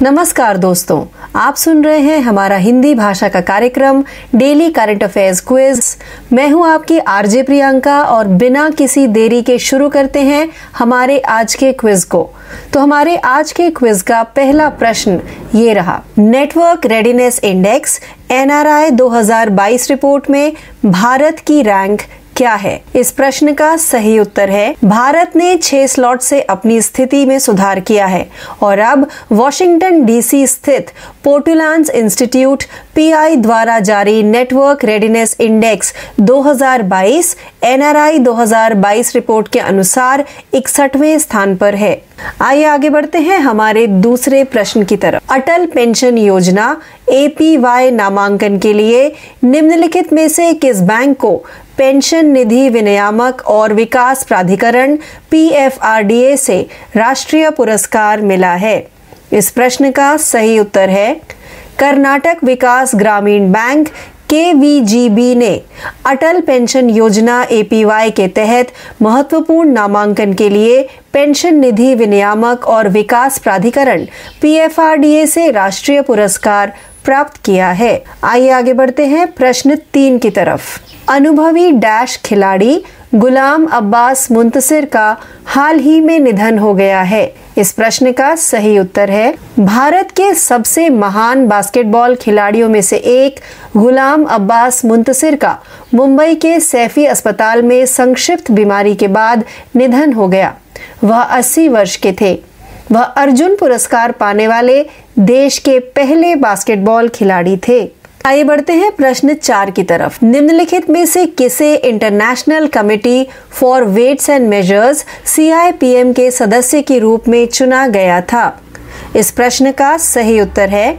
नमस्कार दोस्तों, आप सुन रहे हैं हमारा हिंदी भाषा का कार्यक्रम डेली करंट अफेयर्स क्विज। मैं हूं आपकी आरजे प्रियंका और बिना किसी देरी के शुरू करते हैं हमारे आज के क्विज को। तो हमारे आज के क्विज का पहला प्रश्न ये रहा, network readiness index NRI 2022 report में भारत की रैंक क्या है? इस प्रश्न का सही उत्तर है, भारत ने 6 स्लॉट से अपनी स्थिति में सुधार किया है और अब वॉशिंगटन DC स्थित पोर्टुलांस इंस्टीट्यूट PI द्वारा जारी network readiness index 2022 NRI 2022 report के अनुसार 61वें स्थान पर है। आइए आगे बढ़ते हैं हमारे दूसरे प्रश्न की तरफ। अटल पेंशन योजना APY नामांकन के लिए निम्नलिखित में से किस बैंक को पेंशन निधि विनियामक और विकास प्राधिकरण PFRDA से राष्ट्रीय पुरस्कार मिला है? इस प्रश्न का सही उत्तर है, कर्नाटक विकास ग्रामीण बैंक KVGB ने अटल पेंशन योजना APY के तहत महत्वपूर्ण नामांकन के लिए पेंशन निधि विनियामक और विकास प्राधिकरण PFRDA से राष्ट्रीय पुरस्कार प्राप्त किया है। आइए आगे बढ़ते हैं प्रश्न 3 की तरफ। अनुभवी डैश खिलाड़ी गुलाम अब्बास मुंतसिर का हाल ही में निधन हो गया है। इस प्रश्न का सही उत्तर है, भारत के सबसे महान बास्केटबॉल खिलाड़ियों में से एक गुलाम अब्बास मुंतसिर का मुंबई के सैफी अस्पताल में संक्षिप्त बीमारी के बाद निधन हो गया। वह 80 वर्ष के थे। वह अर्जुन पुरस्कार पाने वाले देश के पहले बास्केटबॉल खिलाड़ी थे। आइए बढ़ते हैं प्रश्न 4 की तरफ। निम्नलिखित में से किसे international committee for weights and measures CIPM के सदस्य के रूप में चुना गया था? इस प्रश्न का सही उत्तर है,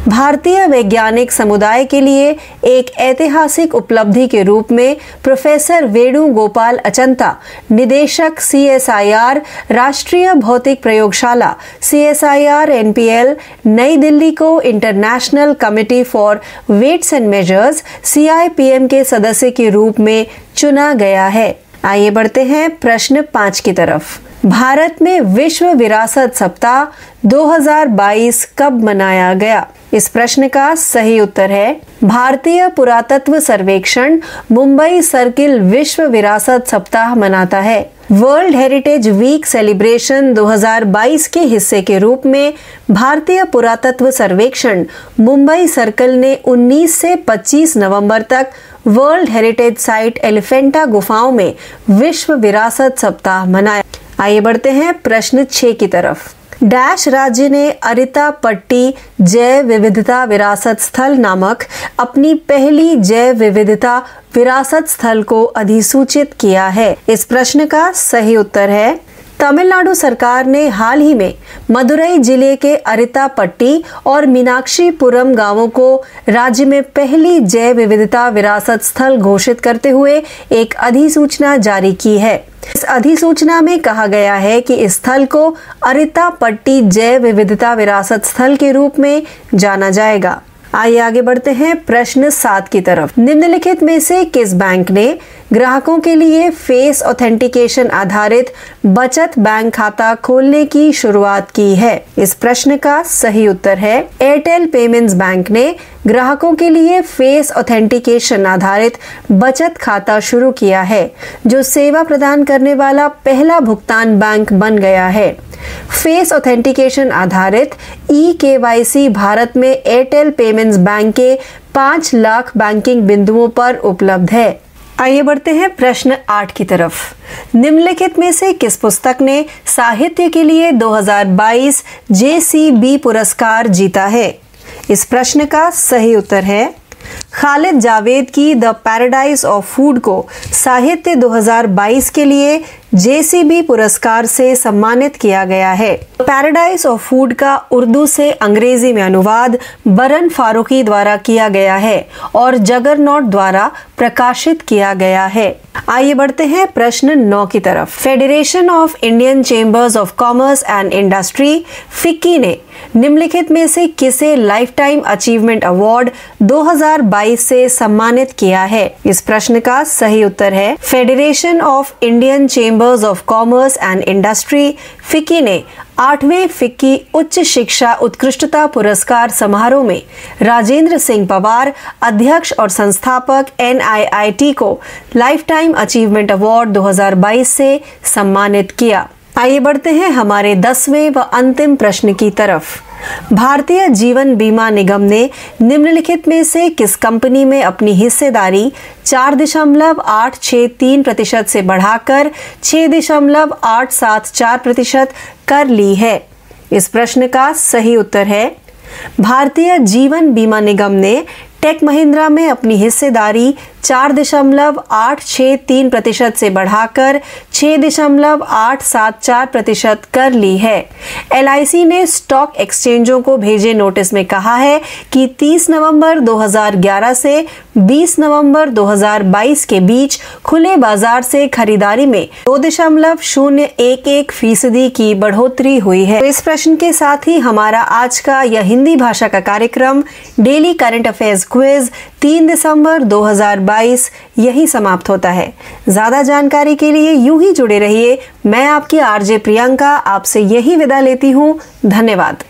भारतीय वैज्ञानिक समुदाय के लिए एक ऐतिहासिक उपलब्धि के रूप में प्रोफेसर वेणुगोपाल अचंता, निदेशक CSIR राष्ट्रीय भौतिक प्रयोगशाला CSIR NPL नई दिल्ली को international committee for weights and measures CIPM के सदस्य के रूप में चुना गया है। आइए बढ़ते हैं प्रश्न 5 की तरफ। भारत में विश्व विरासत सप्ताह 2022 कब मनाया गया? इस प्रश्न का सही उत्तर है, भारतीय पुरातत्व सर्वेक्षण मुंबई सर्किल विश्व विरासत सप्ताह मनाता है। वर्ल्ड हेरिटेज वीक सेलिब्रेशन 2022 के हिस्से के रूप में भारतीय पुरातत्व सर्वेक्षण मुंबई सर्कल ने 19 से 25 नवंबर तक वर्ल्ड हेरिटेज साइट एलिफेंटा गुफाओं में विश्व विरासत सप्ताह मनाया। आइए बढ़ते हैं प्रश्न 6 की तरफ। डैश राज्य ने अरिता पट्टी जैव विविधता विरासत स्थल नामक अपनी पहली जैव विविधता विरासत स्थल को अधिसूचित किया है? इस प्रश्न का सही उत्तर है, तमिलनाडु सरकार ने हाल ही में मदुरई जिले के अरिता पट्टी और मीनाक्षीपुरम गांवों को राज्य में पहली जैव विविधता विरासत स्थल घोषित करते हुए एक अधिसूचना जारी की है। इस अधिसूचना में कहा गया है कि इस स्थल को अरिता पट्टी जैव विविधता विरासत स्थल के रूप में जाना जाएगा। आइए आगे बढ़ते हैं प्रश्न 7 की तरफ। निम्नलिखित में से किस बैंक ने ग्राहकों के लिए फेस ऑथेंटिकेशन आधारित बचत बैंक खाता खोलने की शुरुआत की है? इस प्रश्न का सही उत्तर है, एयरटेल पेमेंट्स बैंक ने ग्राहकों के लिए फेस ऑथेंटिकेशन आधारित बचत खाता शुरू किया है, जो सेवा प्रदान करने वाला पहला भुगतान बैंक बन गया है। फेस ऑथेंटिकेशन आधारित eKYC भारत में एयरटेल पेमेंट्स बैंक के 5 लाख बैंकिंग बिंदुओं पर उपलब्ध है। आइए बढ़ते हैं प्रश्न 8 की तरफ। निम्नलिखित में से किस पुस्तक ने साहित्य के लिए 2022 JCB पुरस्कार जीता है? इस प्रश्न का सही उत्तर है, खालिद जावेद की द पैराडाइज ऑफ फूड को साहित्य 2022 के लिए JCB पुरस्कार से सम्मानित किया गया है। पैराडाइज ऑफ फूड का उर्दू से अंग्रेजी में अनुवाद बरन फारूकी द्वारा किया गया है और जगरनॉट द्वारा प्रकाशित किया गया है। आइए बढ़ते हैं प्रश्न 9 की तरफ। Federation of Indian chambers of commerce and industry FICCI ने निम्नलिखित में से किसे लाइफ टाइम अचीवमेंट अवार्ड 2022 से सम्मानित किया है? इस प्रश्न का सही उत्तर है federation of Indian chambers of commerce and industry FICCI ने 8वें फिक्की उच्च शिक्षा उत्कृष्टता पुरस्कार समारोह में राजेंद्र सिंह पवार, अध्यक्ष और संस्थापक NIIT को लाइफ टाइम अचीवमेंट अवार्ड 2022 से सम्मानित किया। आइए बढ़ते हैं हमारे 10वें व अंतिम प्रश्न की तरफ। भारतीय जीवन बीमा निगम ने निम्नलिखित में से किस कंपनी में अपनी हिस्सेदारी 4.863% से बढ़ाकर 6.874% कर ली है? इस प्रश्न का सही उत्तर है भारतीय जीवन बीमा निगम ने टेक महिंद्रा में अपनी हिस्सेदारी 4.863% से बढ़ाकर 6.874% कर ली है। LIC ने स्टॉक एक्सचेंजों को भेजे नोटिस में कहा है कि 30 नवंबर 2011 से 20 नवंबर 2022 के बीच खुले बाजार से खरीदारी में 2.011% की बढ़ोतरी हुई है। तो इस प्रश्न के साथ ही हमारा आज का यह हिंदी भाषा का कार्यक्रम डेली करंट अफेयर्स क्विज 3 दिसंबर 2022 यही समाप्त होता है। ज्यादा जानकारी के लिए यूं ही जुड़े रहिए। मैं आपकी RJ प्रियंका आपसे यही विदा लेती हूं। धन्यवाद।